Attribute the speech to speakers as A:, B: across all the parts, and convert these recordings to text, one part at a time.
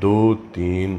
A: 2-3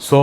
A: 100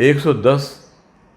A: 110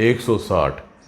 A: 160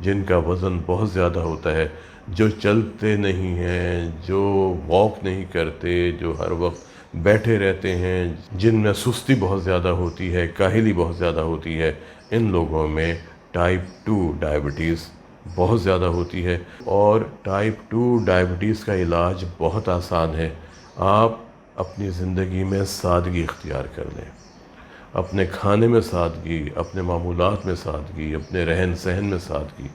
A: جن کا وزن بہت زیادہ ہوتا ہے، جو چلتے نہیں ہیں، جو واک نہیں کرتے، جو ہر وقت بیٹھے رہتے ہیں، جن میں سستی بہت زیادہ ہوتی ہے، کاہلی بہت زیادہ ہوتی ہے، ان لوگوں میں ٹائپ 2 ڈائبٹیز بہت زیادہ ہوتی ہے۔ اور ٹائپ 2 ڈائبٹیز کا علاج بہت آسان ہے۔ آپ اپنی زندگی میں سادگی اختیار کر لیں، اپنے کھانے میں سادگی، اپنے معمولات میں سادگی، اپنے رہن سہن میں سادگی۔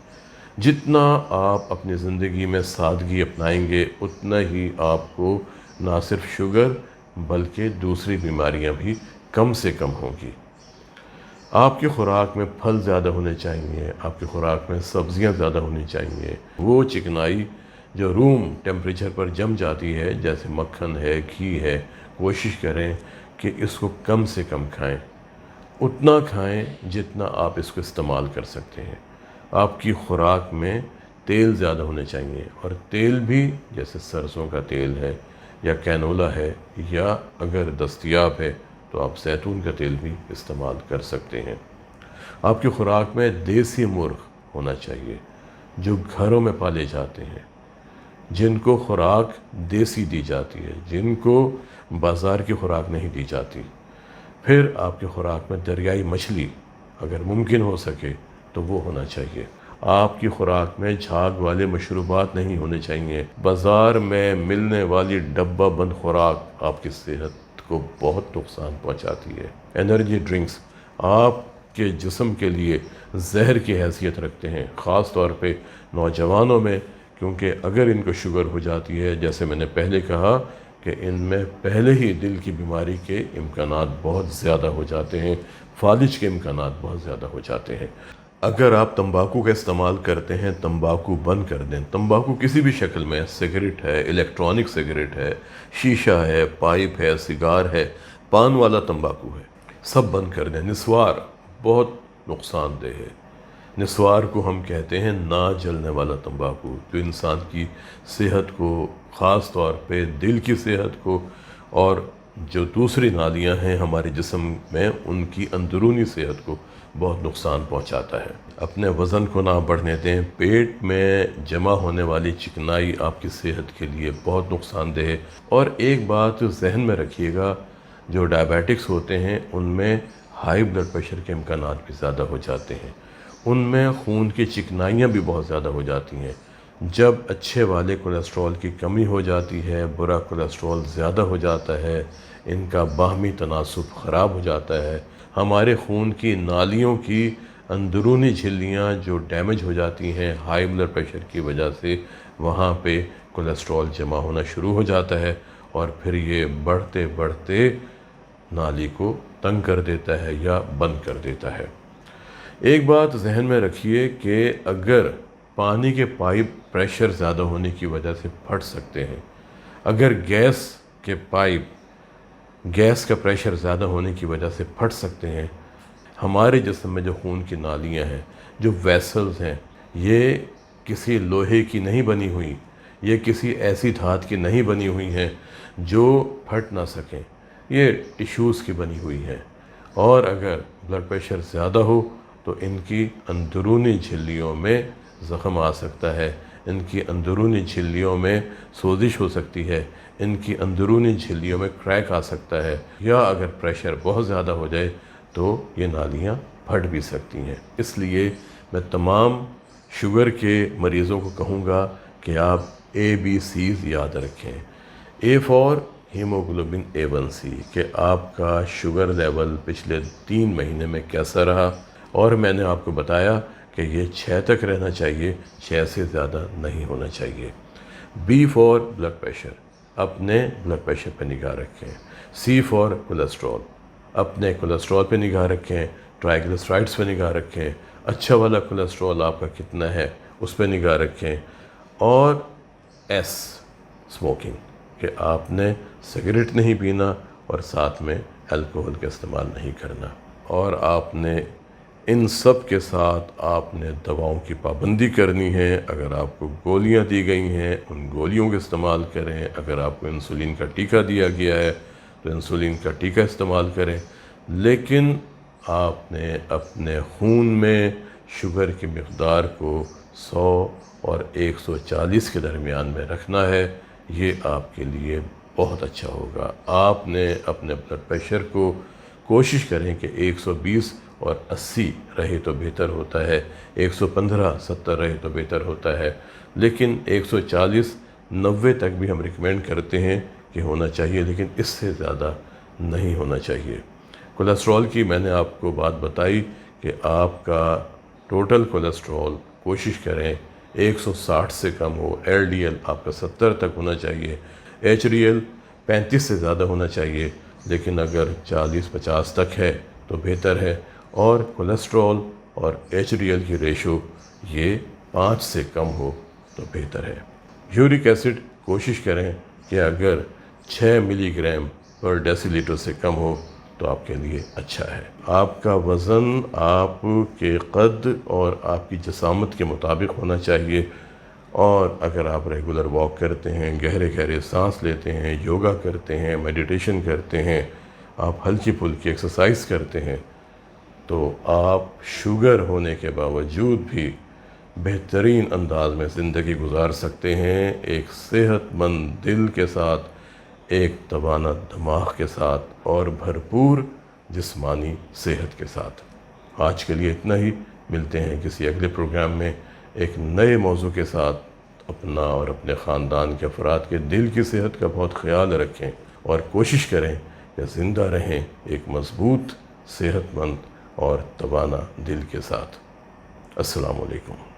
A: جتنا آپ اپنی زندگی میں سادگی اپنائیں گے، اتنا ہی آپ کو نہ صرف شوگر بلکہ دوسری بیماریاں بھی کم سے کم ہوں گی۔ آپ کی خوراک میں پھل زیادہ ہونے چاہیے، آپ کی خوراک میں سبزیاں زیادہ ہونی چاہیے۔ وہ چکنائی جو روم ٹیمپریچر پر جم جاتی ہے، جیسے مکھن ہے، گھی ہے، کوشش کریں کہ اس کو کم سے کم کھائیں، اتنا کھائیں جتنا آپ اس کو استعمال کر سکتے ہیں۔ آپ کی خوراک میں تیل زیادہ ہونے چاہیے، اور تیل بھی جیسے سرسوں کا تیل ہے یا کینولا ہے، یا اگر دستیاب ہے تو آپ زیتون کا تیل بھی استعمال کر سکتے ہیں۔ آپ کی خوراک میں دیسی مرغ ہونا چاہیے جو گھروں میں پالے جاتے ہیں، جن کو خوراک دیسی دی جاتی ہے، جن کو بازار کی خوراک نہیں دی جاتی۔ پھر آپ کی خوراک میں دریائی مچھلی اگر ممکن ہو سکے تو وہ ہونا چاہیے۔ آپ کی خوراک میں جھاگ والے مشروبات نہیں ہونے چاہیے۔ بازار میں ملنے والی ڈبہ بند خوراک آپ کی صحت کو بہت نقصان پہنچاتی ہے۔ انرجی ڈرنکس آپ کے جسم کے لیے زہر کی حیثیت رکھتے ہیں، خاص طور پہ نوجوانوں میں، کیونکہ اگر ان کو شوگر ہو جاتی ہے، جیسے میں نے پہلے کہا کہ ان میں پہلے ہی دل کی بیماری کے امکانات بہت زیادہ ہو جاتے ہیں، فالج کے امکانات بہت زیادہ ہو جاتے ہیں۔ اگر آپ تمباکو کا استعمال کرتے ہیں، تمباکو بند کر دیں۔ تمباکو کسی بھی شکل میں، سگریٹ ہے، الیکٹرانک سگریٹ ہے، شیشہ ہے، پائپ ہے، سگار ہے، پان والا تمباکو ہے، سب بند کر دیں۔ نسوار بہت نقصان دہ ہے۔ نسوار کو ہم کہتے ہیں نہ جلنے والا تمباکو، جو انسان کی صحت کو، خاص طور پہ دل کی صحت کو، اور جو دوسری نالیاں ہیں ہمارے جسم میں، ان کی اندرونی صحت کو بہت نقصان پہنچاتا ہے۔ اپنے وزن کو نہ بڑھنے دیں۔ پیٹ میں جمع ہونے والی چکنائی آپ کی صحت کے لیے بہت نقصان دہ ہے۔ اور ایک بات ذہن میں رکھیے گا، جو ڈائبیٹکس ہوتے ہیں ان میں ہائی بلڈ پریشر کے امکانات بھی زیادہ ہو جاتے ہیں، ان میں خون کی چکنائیاں بھی بہت زیادہ ہو جاتی ہیں۔ جب اچھے والے کولیسٹرول کی کمی ہو جاتی ہے، برا کولیسٹرول زیادہ ہو جاتا ہے، ان کا باہمی تناسب خراب ہو جاتا ہے، ہمارے خون کی نالیوں کی اندرونی جھلیاں جو ڈیمیج ہو جاتی ہیں ہائی بلڈ پریشر کی وجہ سے، وہاں پہ کولیسٹرول جمع ہونا شروع ہو جاتا ہے، اور پھر یہ بڑھتے بڑھتے نالی کو تنگ کر دیتا ہے یا بند کر دیتا ہے۔ ایک بات ذہن میں رکھیے کہ اگر پانی کے پائپ پریشر زیادہ ہونے کی وجہ سے پھٹ سکتے ہیں، اگر گیس کے پائپ، گیس کا پریشر زیادہ ہونے کی وجہ سے پھٹ سکتے ہیں، ہمارے جسم میں جو خون کی نالیاں ہیں، جو ویسلز ہیں، یہ کسی لوہے کی نہیں بنی ہوئی، یہ کسی ایسی دھات کی نہیں بنی ہوئی ہیں جو پھٹ نہ سکیں، یہ ٹیشوز کی بنی ہوئی ہیں۔ اور اگر بلڈ پریشر زیادہ ہو تو ان کی اندرونی جھلیوں میں زخم آ سکتا ہے، ان کی اندرونی جھلیوں میں سوزش ہو سکتی ہے، ان کی اندرونی جھلیوں میں کریک آ سکتا ہے، یا اگر پریشر بہت زیادہ ہو جائے تو یہ نالیاں پھٹ بھی سکتی ہیں۔ اس لیے میں تمام شوگر کے مریضوں کو کہوں گا کہ آپ ABCs یاد رکھیں۔ A فار ہیموگلوبن A1C، کہ آپ کا شوگر لیول پچھلے 3 مہینے میں کیسا رہا، اور میں نے آپ کو بتایا کہ یہ 6 تک رہنا چاہیے، 6 سے زیادہ نہیں ہونا چاہیے۔ B فار بلڈ پریشر، اپنے بلڈ پریشر پہ نگاہ رکھیں۔ C فار کولیسٹرول، اپنے کولیسٹرول پہ نگاہ رکھیں، ٹرائیگلیسرائڈس پہ نگاہ رکھیں، اچھا والا کولیسٹرول آپ کا کتنا ہے اس پہ نگاہ رکھیں۔ اور S اسموکنگ، کہ آپ نے سگریٹ نہیں پینا اور ساتھ میں الکوہل کا استعمال نہیں کرنا، اور آپ نے ان سب کے ساتھ آپ نے دواؤں کی پابندی کرنی ہے۔ اگر آپ کو گولیاں دی گئی ہیں ان گولیوں کا استعمال کریں، اگر آپ کو انسولین کا ٹیکہ دیا گیا ہے تو انسولین کا ٹیکہ استعمال کریں، لیکن آپ نے اپنے خون میں شوگر کی مقدار کو 100 اور 140 کے درمیان میں رکھنا ہے۔ یہ آپ کے لیے بہت اچھا ہوگا۔ آپ نے اپنے بلڈ پریشر کو کوشش کریں کہ 120 اور 80 رہے تو بہتر ہوتا ہے، 115 70 رہے تو بہتر ہوتا ہے، لیکن 140 90 تک بھی ہم ریکمینڈ کرتے ہیں کہ ہونا چاہیے، لیکن اس سے زیادہ نہیں ہونا چاہیے۔ کولیسٹرول کی میں نے آپ کو بات بتائی کہ آپ کا ٹوٹل کولیسٹرول کوشش کریں 160 سے کم ہو، ایل ڈی ایل آپ کا 70 تک ہونا چاہیے، ایچ ڈی ایل 35 سے زیادہ ہونا چاہیے، لیکن اگر 40-50 تک ہے تو بہتر ہے، اور کولیسٹرول اور ایچ ڈی ایل کی ریشو یہ 5 سے کم ہو تو بہتر ہے۔ یورک ایسڈ کوشش کریں کہ اگر 6 ملی گرام پر ڈیسی لیٹر سے کم ہو تو آپ کے لیے اچھا ہے۔ آپ کا وزن آپ کے قد اور آپ کی جسامت کے مطابق ہونا چاہیے، اور اگر آپ ریگولر واک کرتے ہیں، گہرے سانس لیتے ہیں، یوگا کرتے ہیں، میڈیٹیشن کرتے ہیں، آپ ہلکی پھلکی ایکسرسائز کرتے ہیں، تو آپ شوگر ہونے کے باوجود بھی بہترین انداز میں زندگی گزار سکتے ہیں، ایک صحت مند دل کے ساتھ، ایک توانا دماغ کے ساتھ، اور بھرپور جسمانی صحت کے ساتھ۔ آج کے لیے اتنا ہی، ملتے ہیں کسی اگلے پروگرام میں ایک نئے موضوع کے ساتھ۔ اپنا اور اپنے خاندان کے افراد کے دل کی صحت کا بہت خیال رکھیں، اور کوشش کریں کہ زندہ رہیں ایک مضبوط، صحت مند اور توانا دل کے ساتھ۔ السلام علیکم۔